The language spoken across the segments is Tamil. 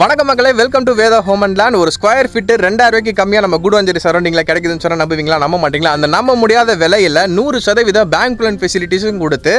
வணக்கம் மக்களே, welcome to Veda home and land. ஒரு ஸ்கொயர் ஃபீட் 2000 ரூபாய்க்கு கம்மியாக நம்ம கூடுவாஞ்சேரி சரௌண்டிங்கில் கிடைக்குதுன்னு சொன்னால் நம்புவீங்களா? நம்ப மாட்டீங்களா? அந்த நம்ப முடியாத விலையில் 100% பேங்க் லோன் ஃபெசிலிட்டிஸும் கொடுத்து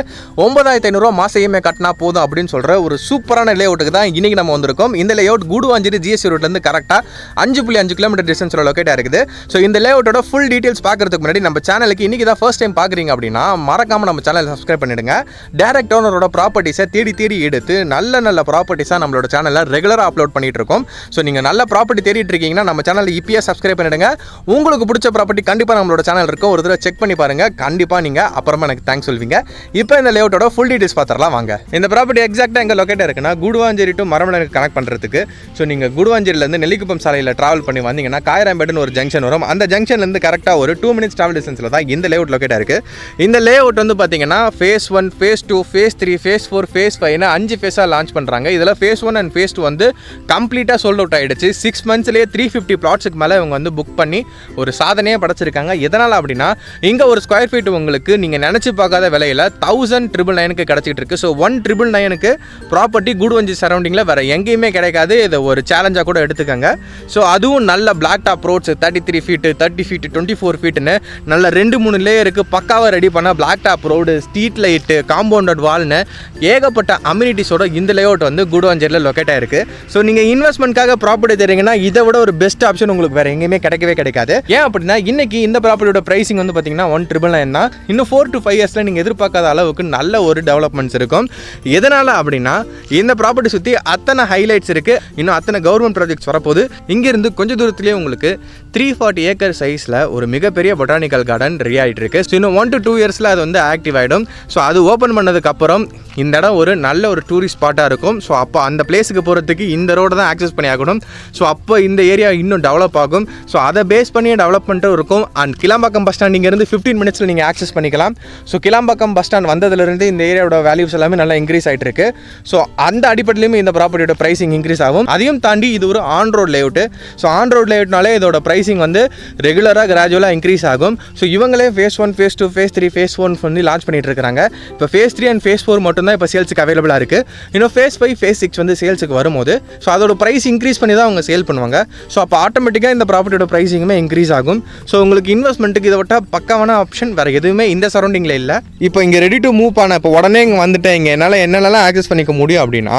9500 ரூபா மாசம் இஎம்ஐ கட்டினா போதும் அப்படின்னு சொல்கிற ஒரு சூப்பரான லேஅவுட்டுக்கு தான் இன்றைக்கி நம்ம வந்திருக்கோம். இந்த லேஅவுட் கூடுவாஞ்சேரி ஜிஎஸ்டி ரோட்லேருந்து கரெக்டாக 5.5 கிலோமீட்டர் டிஸ்டன்ஸில் லொக்கேட்டாக இருக்குது. ஸோ இந்த லேஅவுட்டோட ஃபுல் டீட்டெயில்ஸ் பார்க்கறதுக்கு முன்னாடி நம்ம சேனலுக்கு இன்றைக்கி தான் ஃபர்ஸ்ட் டைம் பார்க்குறீங்க அப்படின்னா மறக்காமல் நம்ம சேனலை சப்ஸ்கிரைப் பண்ணிடுங்க. டைரக்ட் ஓனரோட ப்ராப்பர்ட்டிஸை தேடி எடுத்து நல்ல ப்ராப்பர்ட்டிஸாக நம்மளோட சேனலில் ரெகுலராக அப்லோட் பண்ணிட்டு இருக்கோம். ஸோ நீங்கள் நல்ல ப்ராப்பர்ட்டி தேடிட்டு இருக்கீங்கன்னா நம்ம சேனலில் இப்பயே சப்ஸ்கிரைப் பண்ணிடுங்க. உங்களுக்கு பிடிச்ச ப்ராப்பர்ட்டி கண்டிப்பாக நம்மளோட சேனல் இருக்கும், ஒரு தடவை செக் பண்ணி பாருங்க. கண்டிப்பாக நீங்கள் அப்புறமா எனக்கு தேங்க்ஸ் சொல்வீங்க. இப்போ இந்த லேஅவுட்டோட ஃபுல் டீட்டெயில்ஸ் பார்த்துடலாம் வாங்க. இந்த ப்ராப்பர்ட்டி எக்ஸாக்டாக எங்கே லொக்கேட் இருக்குன்னா கூடுவாஞ்சேரி டு மரமலைக்கு கனெக்ட் பண்ணுறதுக்கு. ஸோ நீங்கள் கூடுவாஞ்சேரியிலேருந்து நெல்லிக்குப்பம் சாலையில் ட்ராவல் பண்ணி வந்தீங்கன்னா காயராம்பேடுன்னு ஒரு ஜங்ஷன் வரும். அந்த ஜங்ஷன்லேருந்து கரெக்டாக ஒரு 2 minutes ட்ராவல் டிஸ்டன்ஸில் தான் இந்த லேஅவுட் லொக்கேட் இருக்குது. இந்த லேஅவுட் வந்து பார்த்தீங்கன்னா phase 1, phase 2, phase 3, phase 4, phase 5 5 ஃபேஸாக லான்ச் பண்ணுறாங்க. இதில் ஃபேஸ் 1 அண்ட் ஃபேஸ் 2 வந்து கம்ப்ளீட்டாக சோல்ட் அவுட் ஆகிடுச்சு. 6 monthsலேயே 350 plotsக்கு மேலே இவங்க வந்து புக் பண்ணி ஒரு சாதனையே படைச்சிருக்காங்க. எதனால் அப்படின்னா இங்கே ஒரு ஸ்கொயர் ஃபீட் உங்களுக்கு நீங்கள் நினச்சி பார்க்காத விலையில் 1999க்கு கிடச்சிட்டு இருக்கு. ஸோ 1999க்கு ப்ராப்பர்ட்டி கூடுவாஞ்சேரி சரௌண்டிங்கில் வேறு எங்கேயுமே கிடைக்காது. இதை ஒரு சேலஞ்சாக கூட எடுத்துக்கோங்க. ஸோ அதுவும் நல்ல black top roads 33 feet, 30 feet, 24 feetன்னு நல்ல 2-3 லேயருக்கு பக்காவாக ரெடி பண்ண black top road, street light, compounded வால்னு ஏகப்பட்ட அம்யூனிட்டிஸோட இந்த லேஅவுட் வந்து கூடுவாஞ்சேரியில் லொக்கேட் ஆயிருக்கு. ஸோ நீங்கள் இன்வெஸ்ட்மெண்ட்காக ப்ராப்பர்ட்டி தெரியுங்கன்னா இதை விட ஒரு பெஸ்ட் ஆப்ஷன் உங்களுக்கு வேறு எங்கேயுமே கிடைக்காது. ஏன் அப்படின்னா இன்னைக்கு இந்த ப்ராப்பர்ட்டியோட ப்ரைசிங் வந்து பார்த்தீங்கன்னா 1,999 தான். இன்னும் 4 to 5 yearsல நீங்கள் எதிர்பார்க்காத அளவுக்கு நல்ல ஒரு டெவலப்மெண்ட்ஸ் இருக்கும். எதனால் அப்படின்னா இந்த ப்ராப்பர்ட்டி சுற்றி அத்தனை ஹைலைட்ஸ் இருக்குது. இன்னும் அத்தனை கவர்மெண்ட் ப்ராஜெக்ட்ஸ் வரப்போது. இங்கேருந்து கொஞ்சம் தூரத்துலேயே உங்களுக்கு 340 acre சைஸில் ஒரு மிகப்பெரிய பொட்டானிக்கல் கார்டன் ரெடி ஆகிட்டு இருக்கு. ஸோ இன்னும் 1 to 2 yearsல அது வந்து ஆக்டிவ் ஆகிடும். ஸோ அது ஓப்பன் பண்ணதுக்கப்புறம் இந்த இடம் ஒரு நல்ல ஒரு டூரிஸ்ட் ஸ்பாட்டாக இருக்கும். ஸோ அப்போ அந்த பிளேஸுக்கு போகிறதுக்கு இந்த ரோடு தான் ஆக்சஸ் பண்ணி ஆகணும். ஸோ அப்போ இந்த ஏரியா இன்னும் டெவலப் ஆகும். ஸோ அதை பேஸ் பண்ணியே டெவலப்மெண்ட்டும் இருக்கும். அண்ட் கிளாம்பாக்கம் பஸ் ஸ்டாண்ட் இங்கேருந்து 15 minutesல நீங்கள் ஆக்சஸ் பண்ணிக்கலாம். ஸோ கிளாம்பாக்கம் பஸ் ஸ்டாண்ட் வந்ததுலேருந்து இந்த ஏரியாவோட வேல்யூஸ் எல்லாமே நல்லா இன்க்ரீஸ் ஆகிட்டு இருக்கு. ஸோ அந்த அடிப்படையிலுமே இந்த ப்ராப்பர்ட்டியோட ப்ரைசிங் இன்க்ரீஸ் ஆகும். அதையும் தாண்டி இது ஒரு on road layout. So on road லேஅவுட்னாலே இதோட ப்ரைசிங் வந்து ரெகுலராக கிராஜுவலாக இன்க்ரீஸ் ஆகும். ஸோ இவங்களே ஃபேஸ் 1, ஃபேஸ் 2, ஃபேஸ் 3, ஃபேஸ் 1 வந்து லான்ச் பண்ணிட்டு இருக்காங்க. இப்போ ஃபேஸ் 3 அண்ட் ஃபேஸ் 4 மட்டும் தான் இப்போ சேல்ஸுக்கு அவைலபிளாக இருக்குது. இன்னும் ஃபேஸ் 5, ஃபேஸ் 6 வந்து சேல்ஸுக்கு வரும்போது ஸோ அதோட ப்ரைஸ் இன்க்ரீஸ் பண்ணி தான் அவங்க சேல் பண்ணுவாங்க. ஸோ அப்போ ஆட்டோமேட்டிக்காக இந்த ப்ராப்பர்ட்டியோட ப்ரைஸிங்குமே இன்க்ரீஸ் ஆகும். ஸோ உங்களுக்கு இன்வெஸ்ட்மெண்ட்டுக்கு இதை விட்டால் பக்காவான ஆப்ஷன் வேறு எதுவுமே இந்த சரௌண்டிங்கில் இல்லை. இப்போ இங்கே ரெடி டு மூவ் பண்ண இப்போ உடனே இங்கே வந்துட்டேன், இங்கே என்னால் என்னென்னலாம் ஆக்சஸ் பண்ணிக்க முடியும் அப்படின்னா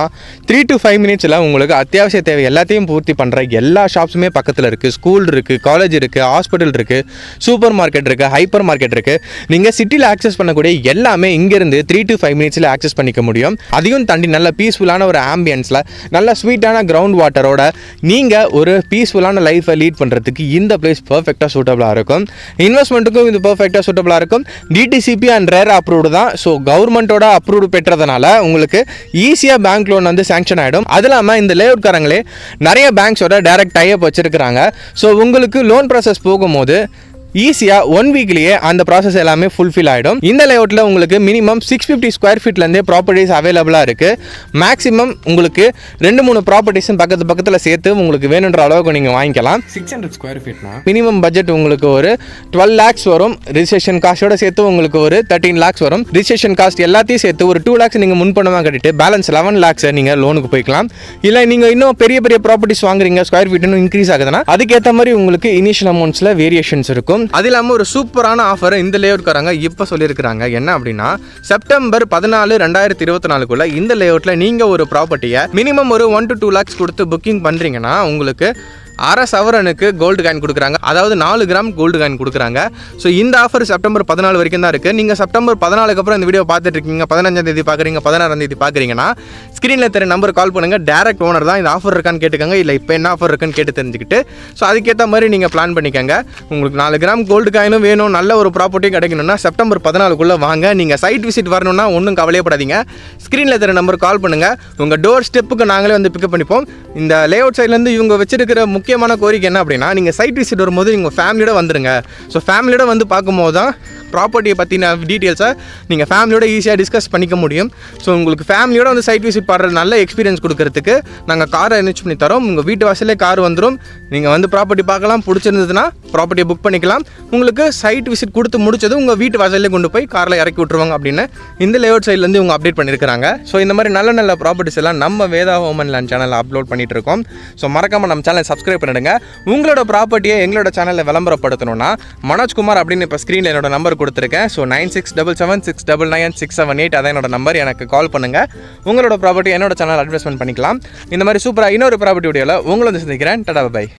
3 to 5 minutesல உங்களுக்கு அத்தியாவசிய தேவை எல்லாத்தையும் பூர்த்தி பண்ணுற எல்லா ஷாப்ஸுமே பக்கத்தில் இருக்குது. ஸ்கூல் இருக்குது, காலேஜ் இருக்குது, ஹாஸ்பிட்டல் இருக்குது, சூப்பர் மார்க்கெட் இருக்குது, ஹைப்பர் மார்க்கெட் இருக்குது. நீங்கள் சிட்டியில் ஆக்சஸ் பண்ணக்கூடிய எல்லாமே இங்கேருந்து 3 to 5 minutesல ஆக்சஸ் பண்ணிக்க முடியும். அதையும் தாண்டி நல்ல பீஸ்ஃபுல்லான ஒரு ஆம்பியன்ஸில் நல்ல ஸ்வீட்டான கிரவுண்ட் வாட்டரோட நீங்கள் ஒரு பீஸ்ஃபுல்லான லைஃப்பை லீட் பண்ணுறதுக்கு இந்த பிளேஸ் பர்ஃபெக்டாக சூட்டபுளாக இருக்கும். இன்வெஸ்ட்மெண்ட்டுக்கும் இது பர்ஃபெக்டாக சூட்டபுளாக இருக்கும். டிடிசிபி அண்ட் ரேர் அப்ரூவ்டு தான். ஸோ கவர்மெண்ட்டோட அப்ரூவ்டு பெற்றதுனால உங்களுக்கு ஈஸியாக பேங்க் லோன் வந்து சாங்ஷன் ஆகிடும். அது இல்லாமல் இந்த லேஅவுட்காரங்களே நிறைய பேங்க்ஸோட டைரக்ட் டைப் வச்சுருக்கிறாங்க. ஸோ உங்களுக்கு லோன் ப்ராசஸ் போகும்போது ஈஸியாக 1 weekலேயே அந்த ப்ராசஸ் எல்லாமே ஃபுல்ஃபில் ஆகிடும். இந்த லேஅவுட்டில் உங்களுக்கு மினிமம் 650 square feetலேருந்தே ப்ராப்பர்ட்டிஸ் அவைலபிளாக இருக்குது. மேக்ஸிமம் உங்களுக்கு 2-3 ப்ராப்பர்ட்டிஸும் பக்கத்தில் சேர்த்து உங்களுக்கு வேணுன்ற அளவுக்கு நீங்கள் வாங்கிக்கலாம். 600 square feetனா மினிமம் பட்ஜெட் உங்களுக்கு ஒரு 12 lakhs வரும். ரிஜிஸ்ட்ரேஷன் காஸ்ட்டோட சேர்த்து உங்களுக்கு ஒரு 13 lakhs வரும். ரிஜிஸ்ட்ரேஷன் காஸ்ட் எல்லாத்தையும் சேர்த்து ஒரு 2 lakhs நீங்கள் முன்பணமாக கட்டிட்டு பேலன்ஸ் 11 lakhs நீங்கள் லோனுக்கு போய்க்கலாம். இல்லை நீங்கள் இன்னும் பெரிய ப்ராப்பர்ட்டிஸ் வாங்குறீங்க, ஸ்கொயர் ஃபீட் இன்னும் இன்க்ரீஸ் ஆகுதுன்னா அதுக்கேற்ற மாதிரி உங்களுக்கு இனிஷியல் அமௌண்ட்ஸில் வேரியேஷன்ஸ் இருக்கும். அது இல்லாமல் ஒரு சூப்பரான ஆஃபர் இந்த லேஅவுட்காரங்க இப்போ சொல்லியிருக்கிறாங்க. என்ன அப்படின்னா செப்டம்பர் 14, 2024 இந்த லேஅவுட்டில் நீங்கள் ஒரு ப்ராப்பர்ட்டியை மினிமம் ஒரு 1 to 2 lakhs கொடுத்து புக்கிங் பண்ணுறீங்கன்னா உங்களுக்கு 1/2 சவரனுக்கு கோல்டு காயின் கொடுக்குறாங்க. அதாவது 4 கிராம் கோல்டு காயின் கொடுக்குறாங்க. ஸோ இந்த ஆஃபர் செப்டம்பர் 14 வரைக்கும் தான் இருக்குது. நீங்கள் செப்டம்பர் 14க்கு அப்புறம் இந்த வீடியோ பார்த்துட்டு இருக்கீங்க, 15ஆம் தேதி பார்க்குறீங்க, 16ஆம் தேதி பார்க்குறீங்கன்னா ஸ்க்ரீனில் தெரிய நம்பர் கால் பண்ணுங்கள். டேரக்ட் ஓனர் தான் இந்த ஆஃபர் இருக்கான்னு கேட்டுக்கோங்க. இல்லை இப்போ என்ன ஆஃபர் இருக்குன்னு கேட்டு தெரிஞ்சுக்கிட்டு ஸோ அதுக்கேற்ற மாதிரி நீங்கள் பிளான் பண்ணிக்கோங்க. உங்களுக்கு 4 கிராம் கோல்டு காயினும் வேணும், நல்ல ஒரு ப்ராப்பர்ட்டியும் கிடைக்கணும்னா செப்டம்பர் 14க்குள்ளே வாங்க. நீங்கள் சைட் விசிட் வரணும்னா ஒன்றும் கவலையப்படாதீங்க. ஸ்க்ரீனில் தெரிய நம்பர் கால் பண்ணுங்கள். உங்கள் டோர் ஸ்டெப்புக்கு நாங்களே வந்து பிக்கப் பண்ணிப்போம். இந்த லேஅவுட் சைட்லேருந்து இவங்க வச்சிருக்கிற முக்கியமான கோரிக்கை என்ன அப்படின்னா நீங்கள் சைட் விசிட் வரும்போது நீங்கள் ஃபேமிலியோட வந்துடுங்க. ஸோ ஃபேமிலியோட வந்து பார்க்கும்போது தான் ப்ராப்பர்ட்டியை பற்றின டீட்டெயில்ஸை நீங்கள் ஃபேமிலியோட ஈஸியாக டிஸ்கஸ் பண்ணிக்க முடியும். ஸோ உங்களுக்கு ஃபேமிலியோட வந்து சைட் விசிட் பண்ணுற நல்ல எக்ஸ்பீரியன்ஸ் கொடுக்கறதுக்கு நாங்கள் காரை அரேஞ்ச் பண்ணி தரோம். உங்கள் வீட்டு வாசலே கார் வந்துடும். நீங்கள் வந்து ப்ராப்பர்ட்டி பார்க்கலாம், பிடிச்சிருந்ததுன்னா ப்ராப்பர்ட்டியை புக் பண்ணிக்கலாம். உங்களுக்கு சைட் விசிட் கொடுத்து முடிச்சது உங்கள் வீட்டு வாசலே கொண்டு போய் காரில் இறக்கி விட்டுருவாங்க அப்படின்னு இந்த லேஅவுட் சைட்லேருந்து இவங்க அப்டேட் பண்ணியிருக்காங்க. ஸோ இந்த மாதிரி நல்ல நல்ல ப்ராப்பர்ட்டிஸ் எல்லாம் நம்ம வேதா ஹோம் அண்ட் லேண்ட் சேனலில் அப்லோட் பண்ணிட்டு இருக்கோம். ஸோ மறக்காமல் நம்ம சேனலை சப்ஸ்கிரைப் பண்ணிடுங்க. உங்களோட ப்ராப்பர்ட்டியை எங்களோட சேனலில் விளம்பரப்படுத்தணும்னா மனோஜ்குமார் அப்படின்னு இப்போ ஸ்க்ரீனில் என்னோட நம்பர் கொடுத்துருக்கேன். ஸோ 9677699678 அதான் என்னோட நம்பர். எனக்கு கால் பண்ணுங்கள். உங்களோட ப்ராப்பர்ட்டி என்னோட சேனல் அட்வர்டைஸ்மெண்ட் பண்ணிக்கலாம். இந்த மாதிரி சூப்பராக இன்னொரு ப்ராப்பர்ட்டி வீடியோவில் உங்களை வந்து சந்திக்கிறேன். Tata bye.